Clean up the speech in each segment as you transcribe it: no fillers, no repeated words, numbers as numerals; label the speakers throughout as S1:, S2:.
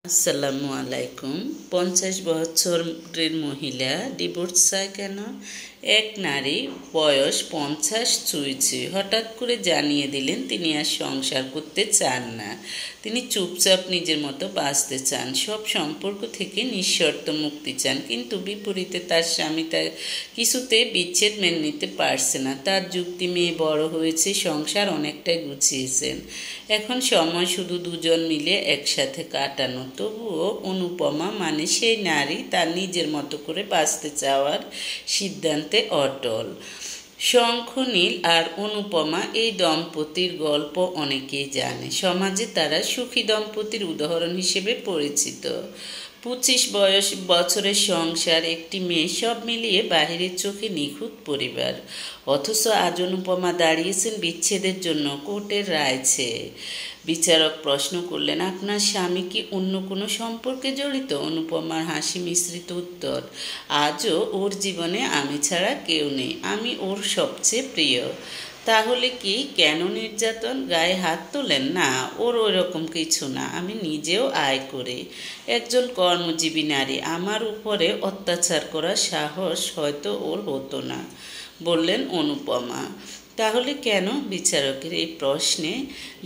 S1: আসসালামু আলাইকুম। 50 বছরের মহিলা ডিভোর্স চায় কেন? এক নারী বয়স 50 ছুঁই হঠাৎ করে জানিয়ে দিলেন তিনি আর সংসার করতে চান না। তিনি চুপচাপ নিজের মতো বাঁচতে চান, সব সম্পর্ক থেকে নিঃশর্ত মুক্তি চান। কিন্তু বিপরীতে তার স্বামী তার কিছুতে বিচ্ছেদ মেনে নিতে পারছে না। তার যুক্তি, মেয়ে বড় হয়েছে, সংসার অনেকটাই গুছিয়েছেন, এখন সময় শুধু দুজন মিলে একসাথে কাটানো। তবুও অনুপমা মানে সেই নারী তার নিজের মতো করে বাঁচতে চাওয়ার সিদ্ধান্তে অটল। শঙ্খনীল আর অনুপমা এই দম্পতির গল্প অনেকেই জানে। সমাজে তারা সুখী দম্পতির উদাহরণ হিসেবে পরিচিত। 25 বছরের সংসার, একটি মেয়ে, সব মিলিয়ে বাহিরের চোখে নিখুঁত পরিবার। অথচ আজ অনুপমা দাঁড়িয়েছেন বিচ্ছেদের জন্য কোর্টের রায় চেয়ে। বিচারক প্রশ্ন করলেন, আপনার স্বামী কি অন্য কোনো সম্পর্কে জড়িত? অনুপমার হাসি মিশ্রিত উত্তর, আজও ওর জীবনে আমি ছাড়া কেউ নেই, আমি ওর সবচেয়ে প্রিয়। তাহলে কি, কেন নির্যাতন? গায়ে হাত তোলেন? না, ওর ওইরকম কিছু না, আমি নিজেও আয় করি, একজন কর্মজীবী নারী, আমার উপরে অত্যাচার করার সাহস হয়তো ওর হতো না, বললেন অনুপমা। তাহলে কেন? বিচারকের এই প্রশ্নে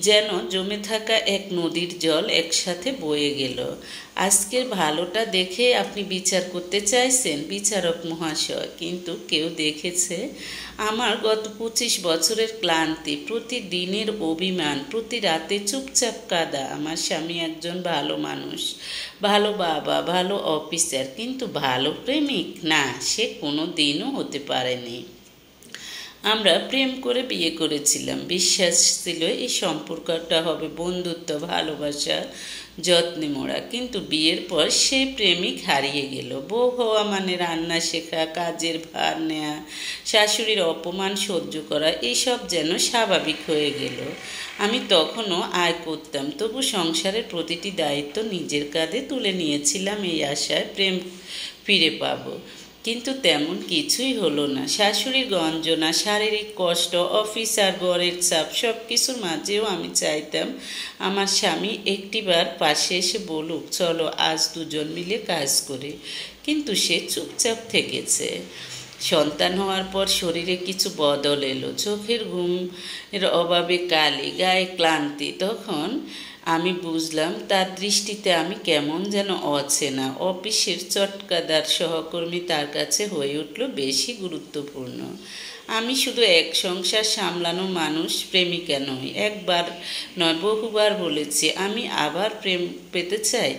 S1: যেন জমে থাকা এক নদীর জল একসাথে বয়ে গেল। আজকের ভালোটা দেখে আপনি বিচার করতে চাইছেন বিচারক মহাশয়, কিন্তু কেউ দেখেছে আমার গত 25 বছরের ক্লান্তি, প্রতিদিনের অভিমান, প্রতি রাতে চুপচাপ কাঁদা। আমার স্বামী একজন ভালো মানুষ, ভালো বাবা, ভালো অফিসার, কিন্তু ভালো প্রেমিক না, সে কোনো দিনও হতে পারেনি। আমরা প্রেম করে বিয়ে করেছিলাম, বিশ্বাস ছিল এই সম্পর্কটা হবে বন্ধুত্ব, ভালোবাসা, যত্নে মোড়া। কিন্তু বিয়ের পর সেই প্রেমিক হারিয়ে গেল। বউ হওয়া মানে রান্না শেখা, কাজের ভার নেয়া, শাশুড়ির অপমান সহ্য করা, এইসব যেন স্বাভাবিক হয়ে গেল। আমি তখনও আয় করতাম, তবু সংসারের প্রতিটি দায়িত্ব নিজের কাঁধে তুলে নিয়েছিলাম এই আশায় প্রেম ফিরে পাবো। কিন্তু তেমন কিছুই হলো না। শাশুড়ির গঞ্জনা, শারীরিক কষ্ট, অফিস আর ঘরের চাপ, সব কিছুর মাঝেও আমি চাইতাম আমার স্বামী একটিবার পাশে এসে বলুক, চলো আজ দুজন মিলে কাজ করি। কিন্তু সে চুপচাপ থেকেছে। সন্তান হওয়ার পর শরীরে কিছু বদল এলো, চোখের ঘুমের অভাবে কালি, গায়ে ক্লান্তি। তখন আমি বুঝলাম তার দৃষ্টিতে আমি কেমন যেন অচেনা। অফিসের চটকাদার সহকর্মী তার কাছে হয়ে উঠল বেশি গুরুত্বপূর্ণ। আমি শুধু এক সংসার সামলানো মানুষ, প্রেমিকা নই। একবার নয়, বহুবার বলেছি আমি আবার প্রেম পেতে চাই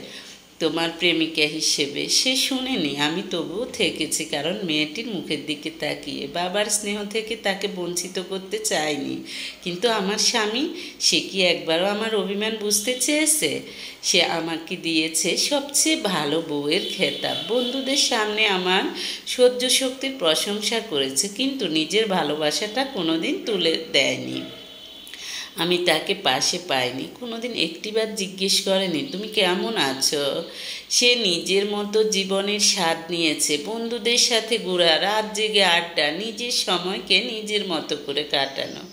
S1: তোমার প্রেমিকা হিসেবে। সে শুনেনি, আমি তবুও থেকেছি, কারণ মেয়েটির মুখের দিকে তাকিয়ে বাবার স্নেহ থেকে তাকে বঞ্চিত করতে চাইনি। কিন্তু আমার স্বামী, সে কি একবারও আমার অভিমান বুঝতে চেয়েছে? সে আমাকে দিয়েছে সবচেয়ে ভালো বউয়ের খেতাব, বন্ধুদের সামনে আমার সহ্য শক্তির প্রশংসা করেছে, কিন্তু নিজের ভালোবাসাটা কোনোদিন তুলে দেয়নি। আমি তাকে পাশে পাইনি, কোনোদিন একটিবার জিজ্ঞেস করেনি তুমি কেমন আছো। সে নিজের মতো জীবনের স্বাদ নিয়েছে, বন্ধুদের সাথে ঘোরা, রাত জেগে আড্ডা, নিজের সময়কে নিজের মতো করে কাটানো।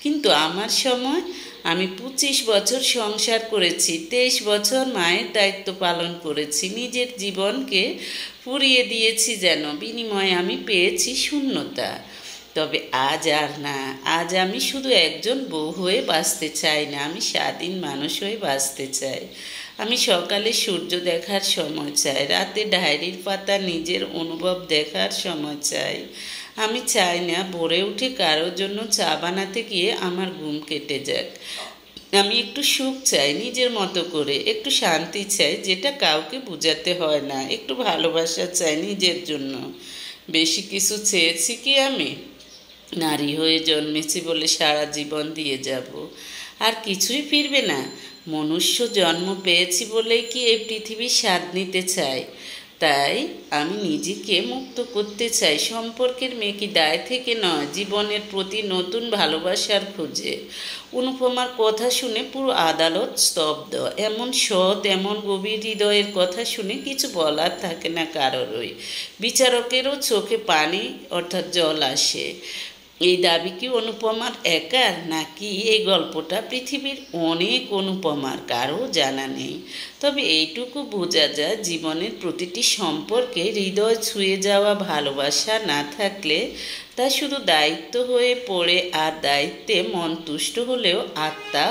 S1: কিন্তু আমার সময়, আমি 25 বছর সংসার করেছি, 23 বছর মায়ের দায়িত্ব পালন করেছি, নিজের জীবনকে পুড়িয়ে দিয়েছি যেন, বিনিময়ে আমি পেয়েছি শূন্যতা। তবে আজ আর না, আজ আমি শুধু একজন বউ হয়ে বাঁচতে চাই না, আমি স্বাধীন মানুষ হয়ে বাঁচতে চাই। আমি সকালে সূর্য দেখার সময় চাই, রাতে ডায়েরির পাতা নিজের অনুভব দেখার সময় চাই। আমি চাই না ভোরে উঠে কারোর জন্য চা বানাতে গিয়ে আমার ঘুম কেটে যাক। আমি একটু সুখ চাই নিজের মতো করে, একটু শান্তি চাই যেটা কাউকে বোঝাতে হয় না, একটু ভালোবাসা চাই নিজের জন্য। বেশি কিছু চেয়েছি কি আমি? নারী হয়ে জন্মেছি বলে সারা জীবন দিয়ে যাব, আর কিছুই ফিরবে না? মনুষ্য জন্ম পেয়েছি বলেই কি এই পৃথিবীর স্বাদ নিতে চাই? তাই আমি নিজেকে মুক্ত করতে চাই সম্পর্কের মেকি দায় থেকে নয়, জীবনের প্রতি নতুন ভালোবাসার খোঁজে। অনুপমার কথা শুনে পুরো আদালত স্তব্ধ। এমন সৎ, এমন গভীর হৃদয়ের কথা শুনে কিছু বলার থাকে না কারোরই। বিচারকেরও চোখে পানি অর্থাৎ জল আসে। এই দাবি কি অনুপমার একার, নাকি এই গল্পটা পৃথিবীর অনেক অনুপমার কারও জানা নেই? তবে এইটুকু বোঝা যায়, জীবনের প্রতিটি সম্পর্কে হৃদয় ছুঁয়ে যাওয়া ভালোবাসা না থাকলে তা শুধু দায়িত্ব হয়ে পড়ে, আর দায়িত্বে মন তুষ্ট হলেও আত্মা